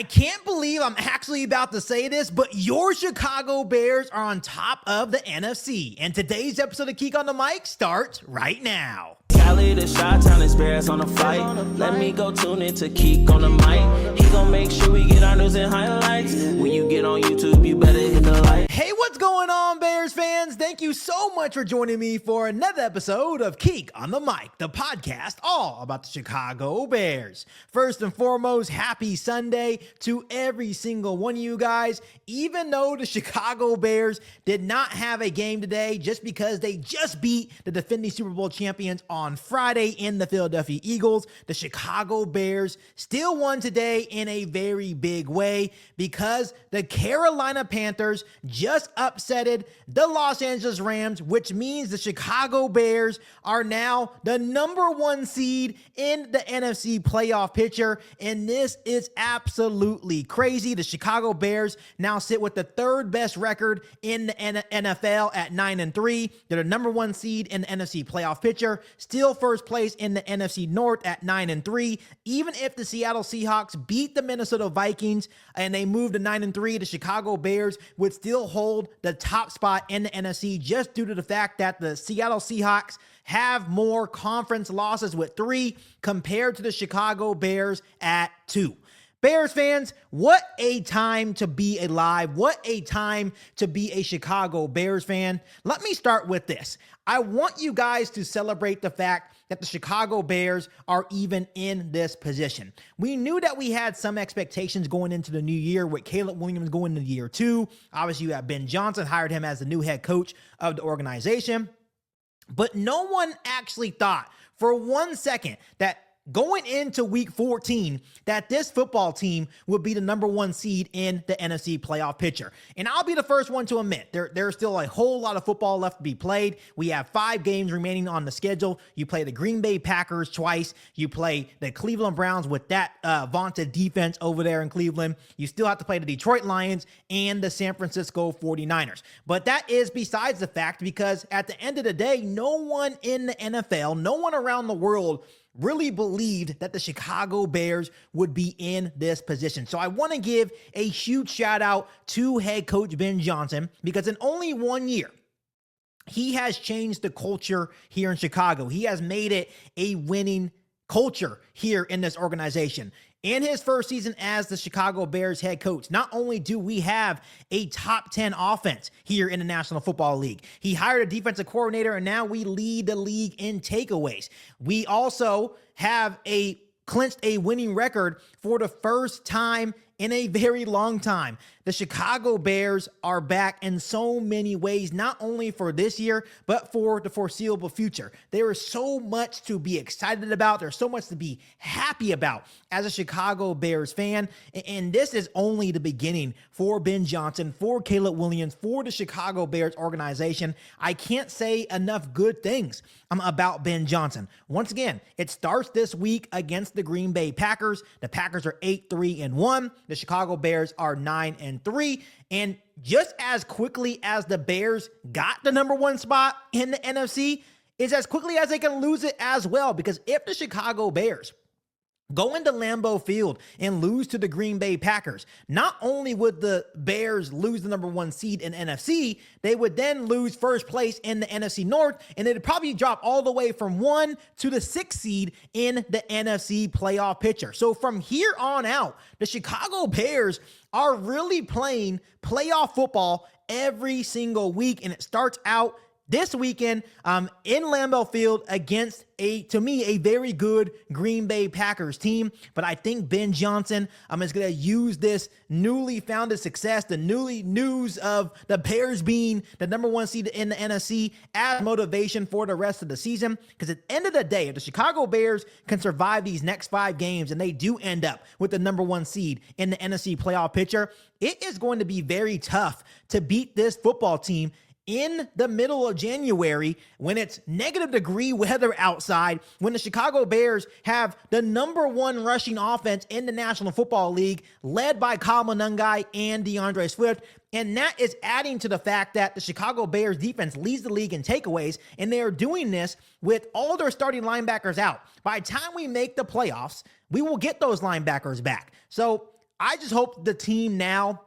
I can't believe I'm actually about to say this, but your Chicago Bears are on top of the NFC. And today's episode of Geek on the Mic starts right now. Cali, the Chi-Town Bears on the flight. Let me go tune in to Geek on the Mic. He gon' make sure we get our news and highlights. When you get on YouTube, you better hit the like. Hey, what's going on, Bears fans? Thank you so much for joining me for another episode of Geek on the Mic, the podcast all about the Chicago Bears. First and foremost, happy Sunday to every single one of you guys. Even though the Chicago Bears did not have a game today just because they just beat the defending Super Bowl champions on Friday in the Philadelphia Eagles, the Chicago Bears still won today in a very big way because the Carolina Panthers just upsetted the Los Angeles Rams, which means the Chicago Bears are now the #1 seed in the NFC playoff picture, and this is absolutely crazy. The Chicago Bears now sit with the third best record in the NFL at 9-3. They're the #1 seed in the NFC playoff picture, still first place in the NFC North at 9-3. Even if the Seattle Seahawks beat the Minnesota Vikings and they move to 9-3, the Chicago Bears would still hold the top spot in the NFC just due to the fact that the Seattle Seahawks have more conference losses with 3 compared to the Chicago Bears at 2. Bears fans, what a time to be alive. What a time to be a Chicago Bears fan. Let me start with this. I want you guys to celebrate the fact that the Chicago Bears are even in this position. We knew that we had some expectations going into the new year with Caleb Williams going into year 2. Obviously, you have Ben Johnson, hired him as the new head coach of the organization. But no one actually thought for 1 second that going into week 14, that this football team would be the #1 seed in the NFC playoff picture. And I'll be the first one to admit, there's still a whole lot of football left to be played. We have 5 games remaining on the schedule. You play the Green Bay Packers twice. You play the Cleveland Browns with that vaunted defense over there in Cleveland. You still have to play the Detroit Lions and the San Francisco 49ers. But that is besides the fact, because at the end of the day, no one in the NFL, no one around the world really believed that the Chicago Bears would be in this position. So I want to give a huge shout out to head coach Ben Johnson, because in only 1 year, he has changed the culture here in Chicago. He has made it a winning culture here in this organization. In his first season as the Chicago Bears head coach, not only do we have a top 10 offense here in the National Football League, he hired a defensive coordinator, and now we lead the league in takeaways. We also have clinched a winning record for the first time in a very long time. The Chicago Bears are back in so many ways, not only for this year, but for the foreseeable future. There is so much to be excited about. There's so much to be happy about as a Chicago Bears fan. And this is only the beginning for Ben Johnson, for Caleb Williams, for the Chicago Bears organization. I can't say enough good things about Ben Johnson. Once again, it starts this week against the Green Bay Packers. The Packers are 8-3-1. The Chicago Bears are 9-3. And just as quickly as the Bears got the #1 spot in the NFC, is as quickly as they can lose it as well. Because if the Chicago Bears go into Lambeau Field and lose to the Green Bay Packers, not only would the Bears lose the #1 seed in NFC, they would then lose first place in the NFC North, and it'd probably drop all the way from 1 to the 6th seed in the NFC playoff picture. So from here on out, the Chicago Bears are really playing playoff football every single week, and it starts out this weekend in Lambeau Field against to me, a very good Green Bay Packers team. But I think Ben Johnson is going to use this newly founded success, the newly news of the Bears being the #1 seed in the NFC, as motivation for the rest of the season. Because at the end of the day, if the Chicago Bears can survive these next 5 games and they do end up with the #1 seed in the NFC playoff picture, it is going to be very tough to beat this football team in the middle of January when it's -degree weather outside, when the Chicago Bears have the #1 rushing offense in the National Football League, led by Kyle Monangai and DeAndre Swift. And that is adding to the fact that the Chicago Bears defense leads the league in takeaways, and they are doing this with all their starting linebackers out. By the time we make the playoffs, we will get those linebackers back. So I just hope the team now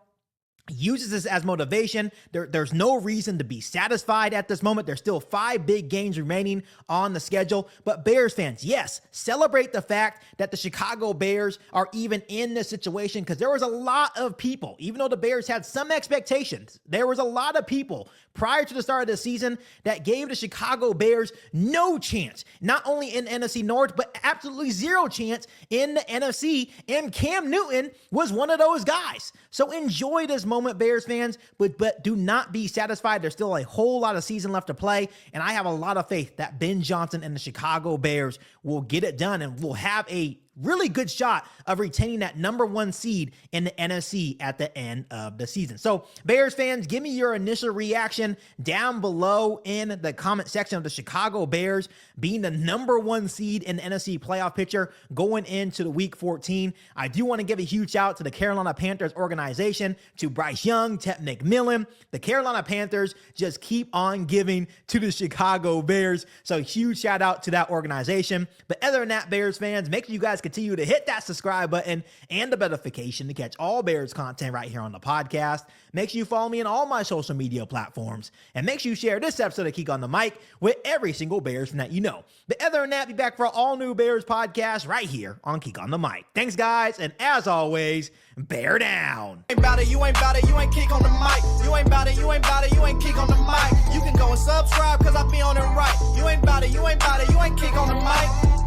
uses this as motivation. There's no reason to be satisfied at this moment. There's still 5 big games remaining on the schedule. But Bears fans, yes, celebrate the fact that the Chicago Bears are even in this situation, because there was a lot of people, even though the Bears had some expectations, there was a lot of people prior to the start of the season that gave the Chicago Bears no chance, not only in NFC North, but absolutely zero chance in the NFC. And Cam Newton was one of those guys. So enjoy this moment, Bears fans, but do not be satisfied. There's still a whole lot of season left to play, and I have a lot of faith that Ben Johnson and the Chicago Bears will get it done and will have a really good shot of retaining that number 1 seed in the NFC at the end of the season. So Bears fans, give me your initial reaction down below in the comment section of the Chicago Bears being the number 1 seed in the NFC playoff picture going into the week 14. I do want to give a huge shout out to the Carolina Panthers organization, to Bryce Young, Tep McMillan. The Carolina Panthers just keep on giving to the Chicago Bears. So huge shout out to that organization. But other than that, Bears fans, make sure you guys continue to hit that subscribe button and the notification to catch all Bears content right here on the podcast. Make sure you follow me on all my social media platforms, and make sure you share this episode of Geek on the Mic with every single Bears fan that you know. But other than that, be back for an all-new Bears podcast right here on Geek on the Mic. Thanks, guys, and as always, bear down. You ain't bout it, you ain't bout it, you ain't Geek on the Mic. You ain't bout it, you ain't bout it, you ain't Geek on the Mic. You can go and subscribe, cause I be on it right. You ain't bout it, you ain't bout it, you ain't Geek on the Mic.